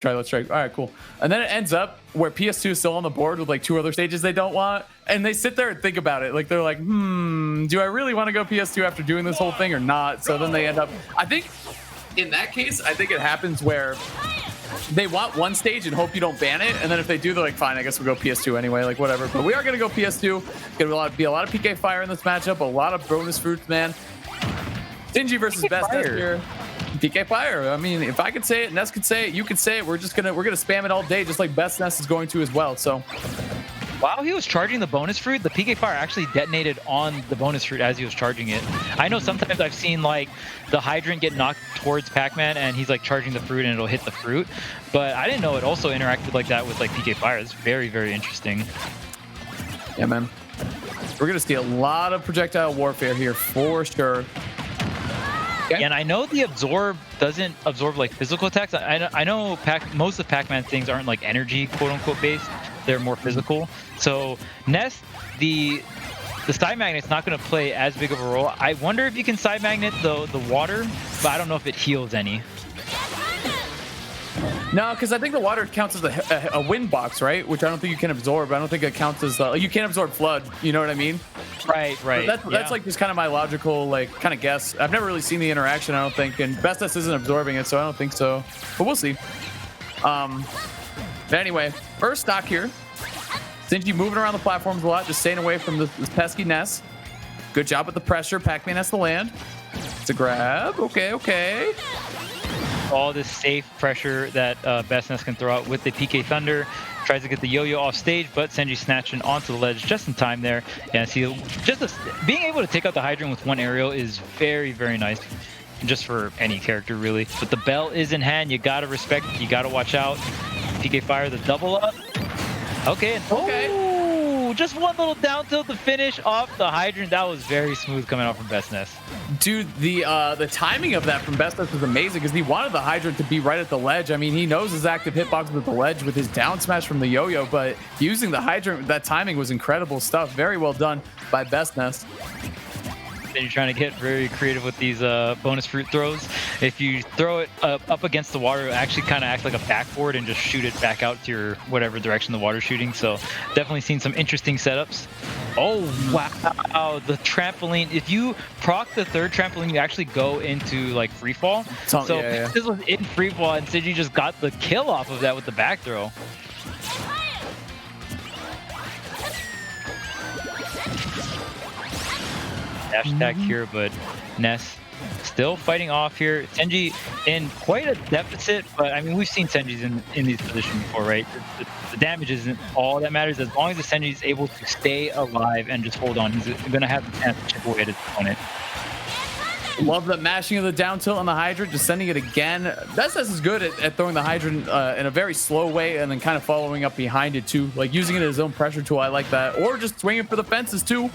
Try, let's try. All right, cool. And then it ends up where PS2 is still on the board with like 2 other stages they don't want. And they sit there and think about it. Like, they're like, do I really want to go PS2 after doing this whole thing or not? So then they end up, I think in that case, I think it happens where they want one stage and hope you don't ban it. And then if they do, they're like, fine, I guess we'll go PS2 anyway, like whatever. But we are going to go PS2. Going to be a lot of PK Fire in this matchup, a lot of bonus fruits, man. Sinji versus BestNess here. PK Fire. I mean, if I could say it, Ness could say it, you could say it. We're gonna spam it all day, just like BestNess is going to as well. So, while he was charging the bonus fruit, the PK Fire actually detonated on the bonus fruit as he was charging it. I know sometimes I've seen like the hydrant get knocked towards Pac-Man and he's like charging the fruit and it'll hit the fruit, but I didn't know it also interacted like that with like PK Fire. It's very, very interesting. Yeah, man. We're gonna see a lot of projectile warfare here for sure. Okay. And I know the absorb doesn't absorb like physical attacks. I know most of Pac-Man things aren't like energy quote unquote based. They're more physical. So Ness, the side magnet's not going to play as big of a role. I wonder if you can side magnet the water, but I don't know if it heals any. No, because I think the water counts as a wind box, right? Which I don't think you can absorb. I don't think it counts as you can't absorb flood. You know what I mean? Right. So that's like just kind of my logical like kind of guess. I've never really seen the interaction, I don't think, and BestNess isn't absorbing it, so I don't think so. But we'll see. But anyway, first stock here. Sinji moving around the platforms a lot, just staying away from this pesky Ness. Good job with the pressure. Pac-Man has to land. It's a grab. Okay. All this safe pressure that BestNess can throw out with the PK Thunder. Tries to get the yo-yo off stage, but Sinji snatching onto the ledge just in time there. And see, being able to take out the hydrant with one aerial is very, very nice. Just for any character, really. But the bell is in hand. You got to respect it. You got to watch out. PK Fire, the double up. Okay. Oh, just one little down tilt to finish off the hydrant. That was very smooth coming out from BestNess. Dude, the timing of that from BestNess was amazing because he wanted the hydrant to be right at the ledge. I mean, he knows his active hitbox with the ledge with his down smash from the yo-yo, but using the hydrant, that timing was incredible stuff. Very well done by BestNess. Then you're trying to get very creative with these bonus fruit throws. If you throw it up against the water, it actually kind of acts like a backboard and just shoot it back out to your whatever direction the water's shooting. So definitely seen some interesting setups. Oh, wow. The trampoline. If you proc the third trampoline, you actually go into like free fall. So this was in free fall and Sinji just got the kill off of that with the back throw. Dash attack here, but Ness still fighting off here. Sinji in quite a deficit, but I mean, we've seen Senji's in these positions before, right? The damage isn't all that matters. As long as the Senji is able to stay alive and just hold on, he's going to have the chance to chip away at his opponent. Love the mashing of the down tilt on the hydrant, just sending it again. BestNess is good at throwing the hydrant in a very slow way and then kind of following up behind it too, like using it as his own pressure tool. I like that. Or just swinging for the fences too.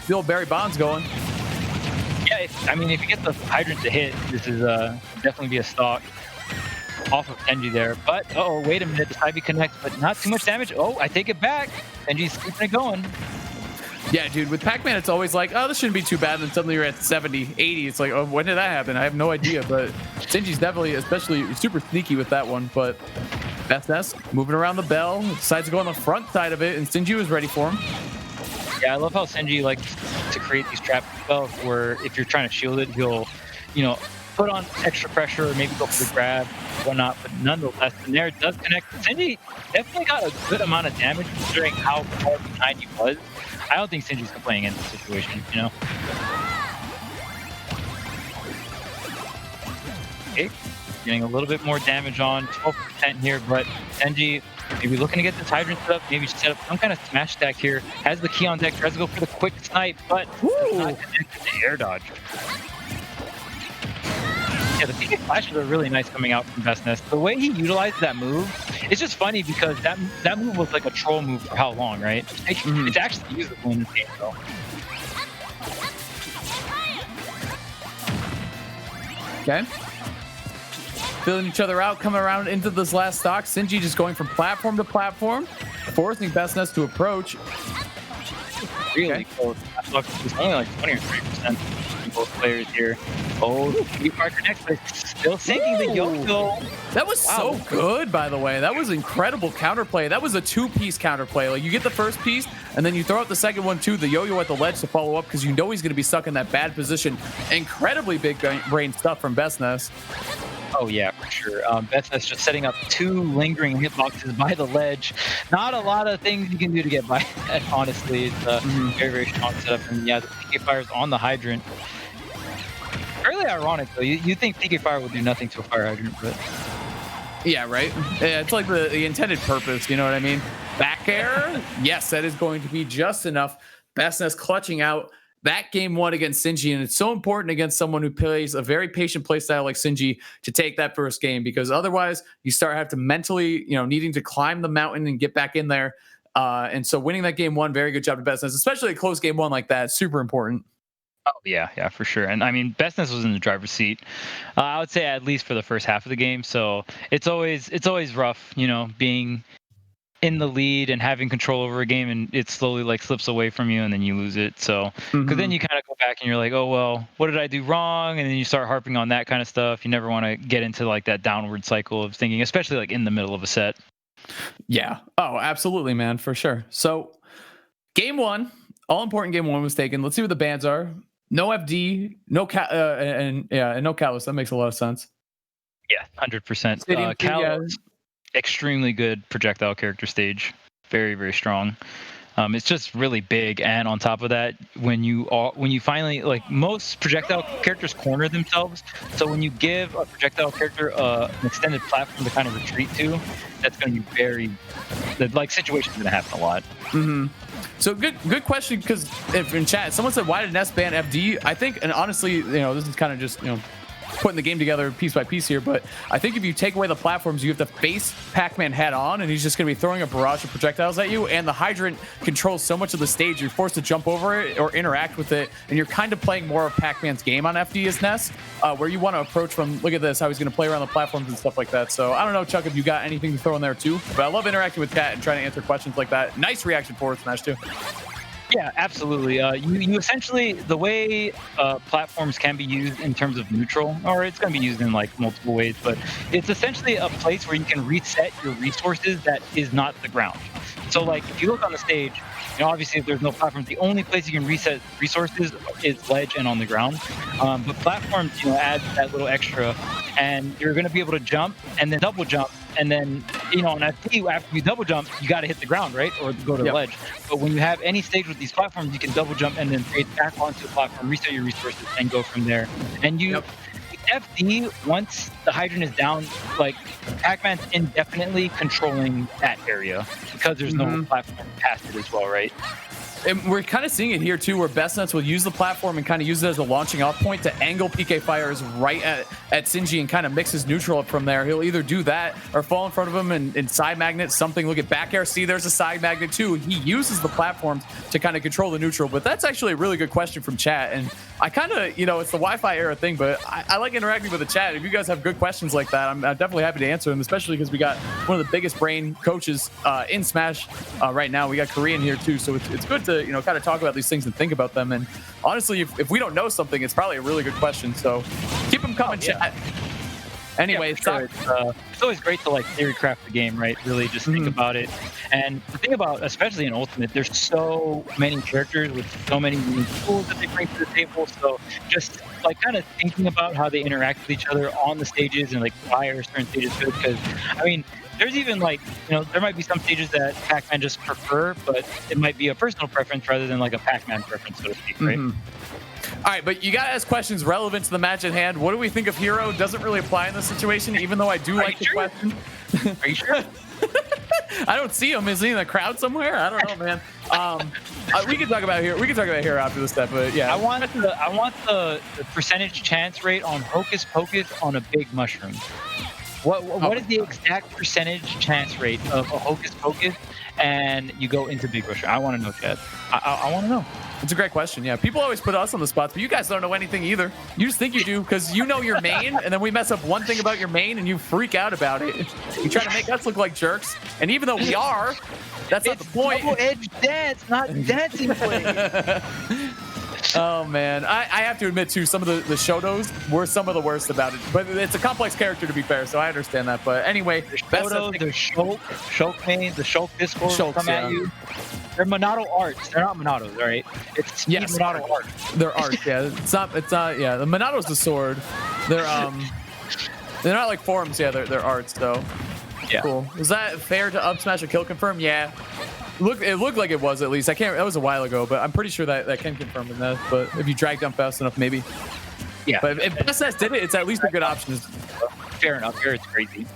The old Barry Bonds going. Yeah, I mean, if you get the hydrant to hit, this is definitely be a stock off of Sinji there. But, oh, wait a minute, the side B connects, but not too much damage. Oh, I take it back. Sinji's keeping it going. Yeah, dude, with Pac-Man, it's always like, oh, this shouldn't be too bad. And then suddenly you're at 70, 80. It's like, oh, when did that happen? I have no idea. But Sinji's definitely, especially super sneaky with that one. But BestNess moving around the bell, decides to go on the front side of it, and Sinji was ready for him. Yeah, I love how Sinji likes to create these trap spells where if you're trying to shield it, he'll, put on extra pressure or maybe go for the grab, whatnot. But nonetheless, the Nair does connect. Sinji definitely got a good amount of damage considering how far behind he was. I don't think Sinji's complaining in this situation, Okay, getting a little bit more damage on, 12% here, but Sinji maybe looking to get this hydrant set up, maybe set up some kind of smash stack here. Has the key on deck, tries to go for the quick snipe, but not connected to air dodge. Yeah, the PK flashes are really nice coming out from BestNess. The way he utilized that move, it's just funny because that move was like a troll move for how long, right? It's actually usable in this game, though. Okay. Filling each other out, coming around into this last stock. Sinji just going from platform to platform, forcing BestNess to approach. Really close. That stock was only like 20 or 30%. from both players here. Oh, PK connects, but still sinking the yo-yo. That was so good, by the way. That was incredible counterplay. That was a two-piece counterplay. Like, you get the first piece, and then you throw out the second one, too, the yo-yo at the ledge to follow up, because you know he's going to be stuck in that bad position. Incredibly big brain stuff from BestNess. Oh, yeah, for sure. BestNess just setting up 2 lingering hitboxes by the ledge. Not a lot of things you can do to get by that, honestly. It's a very, very strong setup. And yeah, the PK Fire's on the hydrant. Fairly ironic, though. You think PK Fire would do nothing to a fire hydrant, but... Yeah, right? Yeah, it's like the intended purpose, you know what I mean? Back air? Yes, that is going to be just enough. BestNess clutching out that game 1 against Sinji, and it's so important against someone who plays a very patient play style like Sinji to take that first game, because otherwise you start have to mentally, needing to climb the mountain and get back in there. And so winning that game 1, very good job to BestNess, especially a close game 1 like that, super important. Oh, yeah, for sure. And I mean, BestNess was in the driver's seat, I would say, at least for the first half of the game. So it's always rough, being in the lead and having control over a game, and it slowly like slips away from you, and then you lose it. So because then you kind of go back and you're like, oh well, what did I do wrong? And then you start harping on that kind of stuff. You never want to get into like that downward cycle of thinking, especially like in the middle of a set. Yeah. Oh, absolutely, man, for sure. So game 1, all important game 1 was taken. Let's see what the bans are. No FD, no and no Callus. That makes a lot of sense. Yeah, 100%. Callus, extremely good projectile character stage. Very, very strong. It's just really big, and on top of that, when you finally, like, most projectile characters corner themselves, so when you give a projectile character an extended platform to kind of retreat to, that's going to be the situation's going to happen a lot. So good question, because if in chat someone said, why did Ness ban FD? I think, and honestly, this is kind of just putting the game together piece by piece here, but I think if you take away the platforms, you have to face Pac-Man head on, and he's just going to be throwing a barrage of projectiles at you, and the hydrant controls so much of the stage, you're forced to jump over it or interact with it, and you're kind of playing more of Pac-Man's game on FD as Ness, where you want to approach from, look at this, how he's going to play around the platforms and stuff like that. So I don't know, Chuck, if you got anything to throw in there too, but I love interacting with Kat and trying to answer questions like that. Nice reaction forward smash too. Yeah, absolutely. You essentially, the way platforms can be used in terms of neutral, or it's going to be used in like multiple ways, but it's essentially a place where you can reset your resources that is not the ground. So like if you look on the stage, obviously if there's no platforms, the only place you can reset resources is ledge and on the ground. But platforms, add that little extra, and you're going to be able to jump and then double jump. And then, on FD, after you double jump, you got to hit the ground, right? Or go to the ledge. But when you have any stage with these platforms, you can double jump and then fade back onto the platform, reset your resources, and go from there. And FD, once the hydrant is down, like, Pac-Man's indefinitely controlling that area because there's no platform past it as well, right? And we're kind of seeing it here too, where BestNess will use the platform and kind of use it as a launching off point to angle PK Fires right at Sinji and kind of mix his neutral up from there. He'll either do that or fall in front of him and side magnet something. Look at back air. See, there's a side magnet too. He uses the platforms to kind of control the neutral, but that's actually a really good question from chat. And I kind of, it's the Wi-Fi era thing, but I like interacting with the chat. If you guys have good questions like that, I'm definitely happy to answer them, especially because we got one of the biggest brain coaches in Smash right now. We got Korean here too, so it's good to kind of talk about these things and think about them. And honestly, if we don't know something, it's probably a really good question. So keep them coming, chat. Anyway, sure. It's always great to like theory craft the game, right? Really just think about it. And the thing about, especially in Ultimate, there's so many characters with so many unique tools that they bring to the table. So just like kind of thinking about how they interact with each other on the stages and like why are certain stages good? Because I mean, there's even like, there might be some stages that Pac-Man just prefer, but it might be a personal preference rather than like a Pac-Man preference, so to speak, right? All right, but you got to ask questions relevant to the match at hand. What do we think of Hero? Doesn't really apply in this situation, even though I do like the question. Are you sure? I don't see him. Is he in the crowd somewhere? I don't know, man. We can talk about Hero. We can talk about Hero after this step, but yeah. I want the percentage chance rate on Hocus Pocus on a big mushroom. What is the exact percentage chance rate of a Hocus Pocus and you go into Big Mushroom? I want to know, Chad. I want to know. It's a great question. Yeah, people always put us on the spots, but you guys don't know anything either. You just think you do because you know your main, and then we mess up one thing about your main, and you freak out about it. You try to make us look like jerks, and even though we are, that's not the point. Double-edged dance, not dancing play. Oh man, I have to admit too, some of the Shotos were some of the worst about it. But it's a complex character to be fair, so I understand that. But anyway, The Shotos, the Shulk main, the Shulk Discord will come at you. They're Monado arts. They're not Monados, all right? It's Monado art. They're art, yeah. It's not. Yeah. The Monado's the sword. They're not like forms. Yeah, they're arts though. Yeah. Cool. Was that fair to up smash or kill confirm? Yeah. It looked like it was at least. I can't. That was a while ago, but I'm pretty sure that can confirm in that. But if you drag down fast enough, maybe. Yeah. But if BestNess did it, it's at least a good option. Fair enough. Here it's crazy.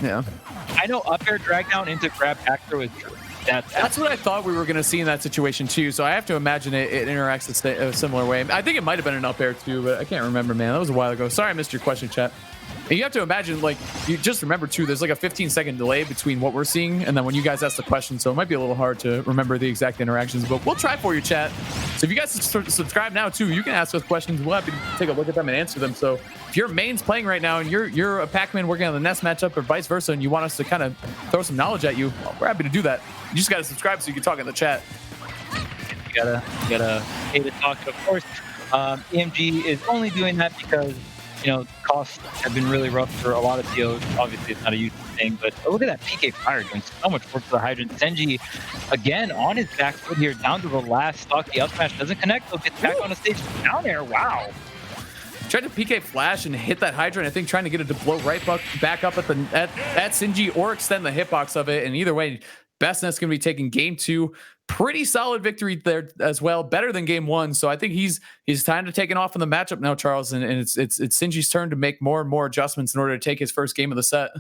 Yeah. I know up air drag down into grab back throw is true. That's what I thought we were going to see in that situation too. So I have to imagine it interacts a similar way. I think it might have been an up air too, but I can't remember, man. That was a while ago. Sorry, I missed your question, chat. And you have to imagine, like, you just remember too, there's like a 15-second delay between what we're seeing and then when you guys ask the question. So it might be a little hard to remember the exact interactions, but we'll try for you, chat. So if you guys subscribe now too, you can ask us questions. We'll have to take a look at them and answer them. So if your main's playing right now and you're a Pac-Man working on the Ness matchup or vice versa, and you want us to kind of throw some knowledge at you, well, we're happy to do that. You just got to subscribe so you can talk in the chat. You gotta pay to talk. Of course, EMG is only doing that because, you know, costs have been really rough for a lot of TOs. Obviously, it's not a useful thing, but look at that PK Fire doing so much work for the Hydrant. Sinji, again, on his back foot here, down to the last stock. The up smash doesn't connect, so gets back on the stage. Down there, wow. Tried to PK flash and hit that Hydrant. I think trying to get it to blow right back up at Sinji or extend the hitbox of it. And either way, BestNess going to be taking game 2. Pretty solid victory there as well. Better than game 1. So I think he's time to take it off in the matchup now, Charles. And it's Sinji's turn to make more and more adjustments in order to take his first game of the set.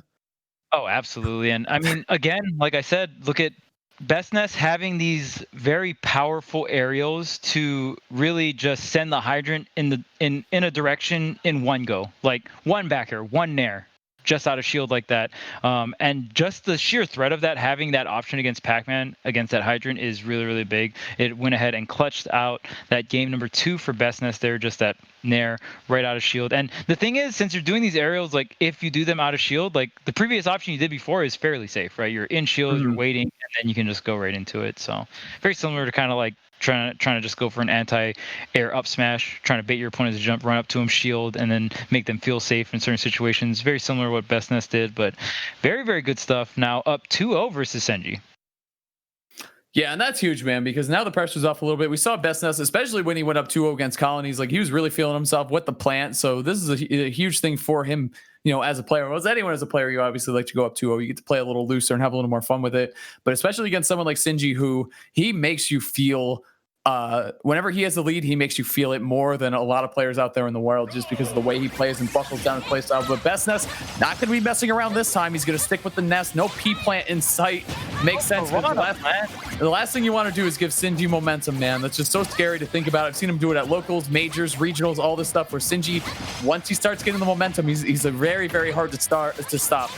Oh, absolutely. And I mean, again, like I said, look at BestNess having these very powerful aerials to really just send the Hydrant in a direction in one go, like one back air, one nair, just out of shield like that. And just the sheer threat of that, having that option against Pac-Man, against that Hydrant, is really, really big. It went ahead and clutched out that game number 2 for BestNess there, just that nair right out of shield. And the thing is, since you're doing these aerials, like if you do them out of shield, like the previous option you did before is fairly safe, right? You're in shield, you're waiting, and then you can just go right into it. So very similar to kind of like trying to just go for an anti-air up smash, trying to bait your opponent to jump, run up to him, shield, and then make them feel safe in certain situations. Very similar to what BestNess did, but very, very good stuff. Now up 2-0 versus Sinji. Yeah, and that's huge, man, because now the pressure's off a little bit. We saw BestNess, especially when he went up 2-0 against Colonies, like he was really feeling himself with the plant. So this is a huge thing for him, you know, as a player. Well, as anyone as a player, you obviously like to go up 2-0. You get to play a little looser and have a little more fun with it. But especially against someone like Sinji, who he makes you feel whenever he has the lead, he makes you feel it more than a lot of players out there in the world, just because of the way he plays and buckles down his play style. But BestNess not going to be messing around this time. He's going to stick with the Ness. No P plant in sight. Makes sense. The last thing you want to do is give Sinji momentum, man. That's just so scary to think about. I've seen him do it at locals, majors, regionals, all this stuff. Where Sinji, once he starts getting the momentum, he's a very, very hard to stop.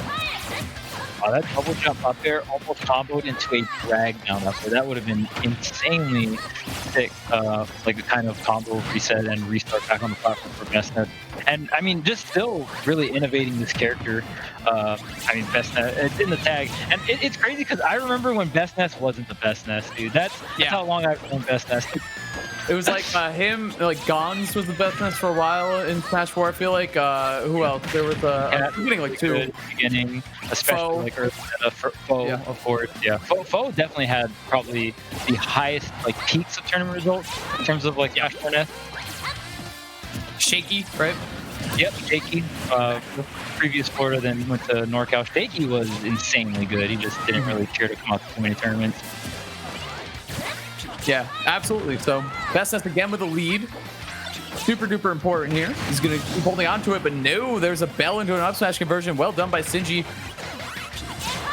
Oh, that double jump up there almost comboed into a drag down up there. That would have been insanely sick, like a kind of combo reset and restart back on the platform for BestNess. And I mean, just still really innovating this character. I mean, BestNess in the tag, and it's crazy because I remember when BestNess wasn't the BestNess, dude. That's how long I've known BestNess. It was like him, like Gons was the BestNess for a while in Smash 4. I feel like who else? There was beginning like 2. Beginning, especially Foe. like Foe, of course. Yeah, Foe definitely had probably the highest like peaks of tournament results in terms of like Smash 4 Ness. Shaky, right? Yep, Shaky. Previous Florida, then went to NorCal. Shaky was insanely good. He just didn't really care to come out to too many tournaments. Yeah, absolutely. So BestNess again with a lead. Super duper important here. He's going to keep holding on to it, but no, there's a bell into an up smash conversion. Well done by Sinji.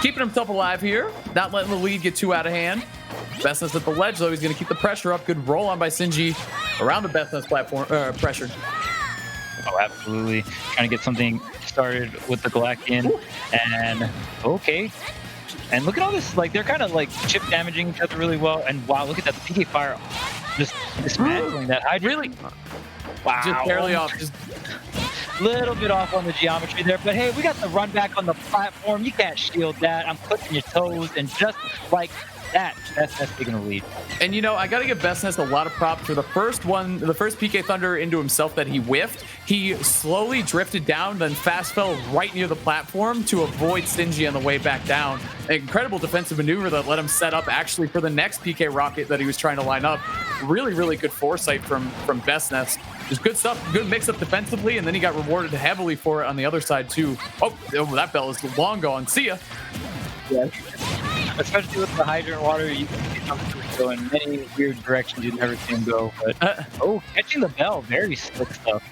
Keeping himself alive here. Not letting the lead get too out of hand. BestNess at the ledge, though. He's going to keep the pressure up. Good roll on by Sinji around the BestNess platform pressure. Oh, absolutely. Trying to get something started with the Galactian. And okay. And look at all this, like, they're kind of like chip damaging each other really well. And wow, look at that, the PK Fire just dismantling that Hydrant. Really? Wow. Just barely off. Little bit off on the geometry there, but hey, we got the run back on the platform. You can't shield that. I'm clipping your toes, and just like that, BestNess taking the lead. And you know, I gotta give BestNess a lot of props for the first PK Thunder into himself that he whiffed. He slowly drifted down, then fast fell right near the platform to avoid Sinji on the way back down. An incredible defensive maneuver that let him set up actually for the next PK rocket that he was trying to line up. Really, really good foresight from BestNess. Just good stuff, good mix-up defensively, and then he got rewarded heavily for it on the other side too. Oh, that bell is long gone. See ya. Yeah. Especially with the hydrant water, you can see something go in many weird directions you've never seen go. But oh, catching the bell, very slick stuff.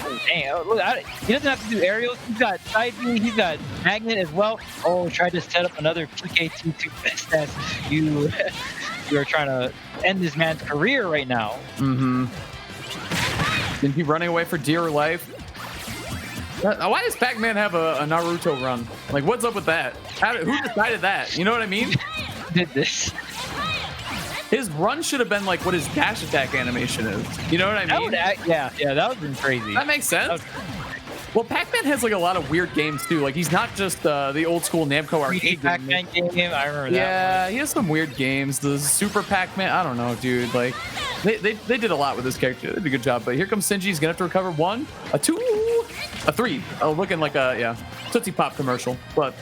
Oh, dang, look, he doesn't have to do aerials. He's got side B, he's got magnet as well. Oh, tried to set up another PK2 to BestNess. You are trying to end this man's career right now. Mm-hmm. Sinji running away for dear life. Why does Pac-Man have a Naruto run? Like, what's up with that? Who decided that? You know what I mean? Did this? His run should have been like what his dash attack animation is. You know what I mean? Yeah, that would have been crazy. That makes sense. Well, Pac-Man has like a lot of weird games too. Like he's not just the old school Namco arcade Pac-Man game. I remember that. Yeah, he has some weird games. The Super Pac-Man. I don't know, dude. Like they did a lot with this character. They did a good job. But here comes Sinji. He's gonna have to recover 1, a 2, a 3. Oh, looking like a Tootsie Pop commercial. But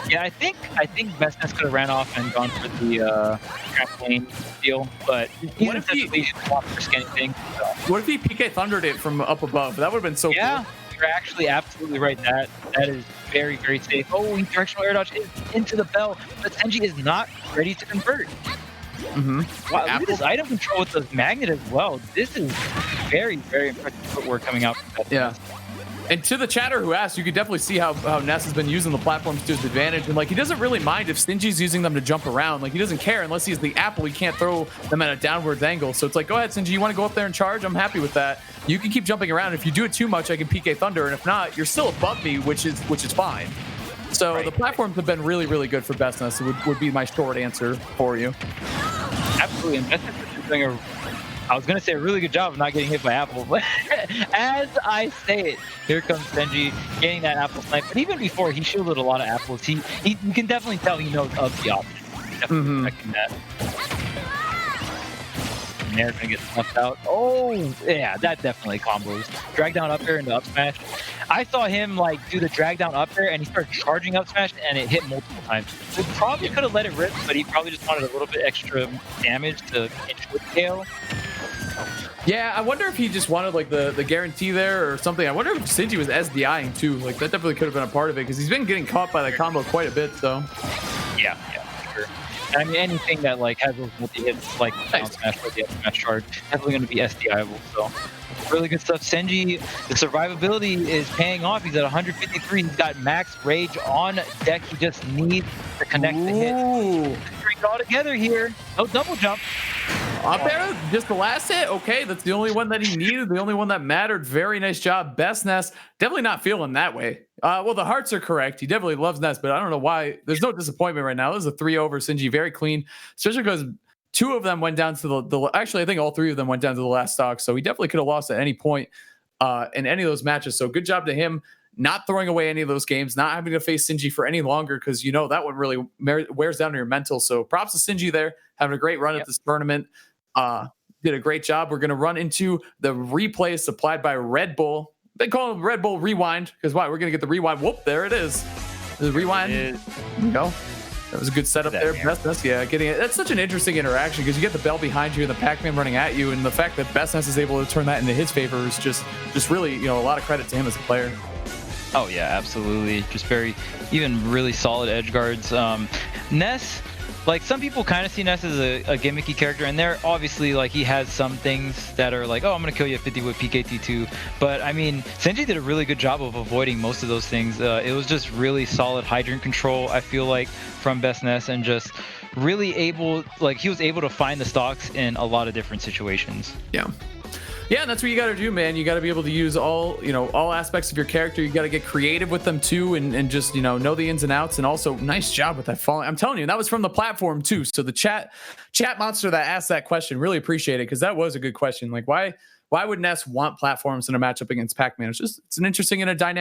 yeah, I think BestNess could have ran off and gone for the trampoline deal, but what if he didn't want to risk anything? So. What if he PK Thundered it from up above? That would have been so cool. You're actually absolutely right. That is very, very safe. Oh, he directional air dodge into the bell, but Sinji is not ready to convert. Mm-hmm. Wow, look at this item control with the magnet as well. This is very, very impressive footwork coming out from BestNess. Yeah. And to the chatter who asked, you could definitely see how Ness has been using the platforms to his advantage. And like, he doesn't really mind if Sinji's using them to jump around. Like, he doesn't care unless he's the apple. He can't throw them at a downwards angle. So it's like, go ahead, Sinji. You want to go up there and charge? I'm happy with that. You can keep jumping around. If you do it too much, I can PK Thunder. And if not, you're still above me, which is fine. So the platforms have been really, really good for BestNess. Would be my short answer for you. Absolutely. And BestNess is doing I was going to say a really good job of not getting hit by Apple, but as I say it, here comes Sinji getting that Apple snipe. But even before, he shielded a lot of apples. You can definitely tell he knows of the option. Definitely expecting that. And they're going to get snuffed out. Oh, yeah, that definitely combos. Drag down up air into up smash. I saw him like do the drag down up air, and he started charging up smash, and it hit multiple times. He probably could have let it rip, but he probably just wanted a little bit extra damage to pinch with tail. Yeah, I wonder if he just wanted like the guarantee there or something. I wonder if Sinji was SDIing too. Like that definitely could have been a part of it because he's been getting caught by the combo quite a bit. So yeah, for sure. And I mean, anything that like has those multi hits like down smash or the up smash charge, definitely going to be SDIable. So really good stuff. Sinji, the survivability is paying off. He's at 153. He's got max rage on deck. He just needs to connect the hit. Bring it all together here. No double jump. Up there, just the last hit. Okay, that's the only one that he needed, the only one that mattered. Very nice job, BestNess. Definitely not feeling that way. Well, the hearts are correct. He definitely loves Ness, but I don't know why. There's no disappointment right now. This is a 3 over Sinji, very clean, especially because 2 of them went down to the actually, I think all 3 of them went down to the last stock. So he definitely could have lost at any point in any of those matches. So good job to him. Not throwing away any of those games, not having to face Sinji for any longer because you know that one really wears down on your mental. So props to Sinji there, having a great run at this tournament. Did a great job. We're going to run into the replay supplied by Red Bull. They call them Red Bull Rewind because why? We're going to get the rewind. Whoop, there it is. The rewind. There you go. That was a good setup there. BestNess, yeah, getting it. That's such an interesting interaction because you get the bell behind you and the Pac-Man running at you, and the fact that BestNess is able to turn that into his favor is just really, a lot of credit to him as a player. Oh yeah, absolutely. Just even really solid edge guards. Ness, like some people kind of see Ness as a gimmicky character, and they're obviously like he has some things that are like, oh, I'm gonna kill you at 50 with PKT2. But I mean, Sinji did a really good job of avoiding most of those things. It was just really solid hydrant control, I feel like, from BestNess, and just really he was able to find the stocks in a lot of different situations. Yeah. Yeah, and that's what you got to do, man. You got to be able to use all, all aspects of your character. You got to get creative with them too, and just, know the ins and outs. And also, nice job with that falling. I'm telling you, that was from the platform too. So the chat monster that asked that question, really appreciate it, because that was a good question. Like, why would Ness want platforms in a matchup against Pac-Man? It's an interesting and a dynamic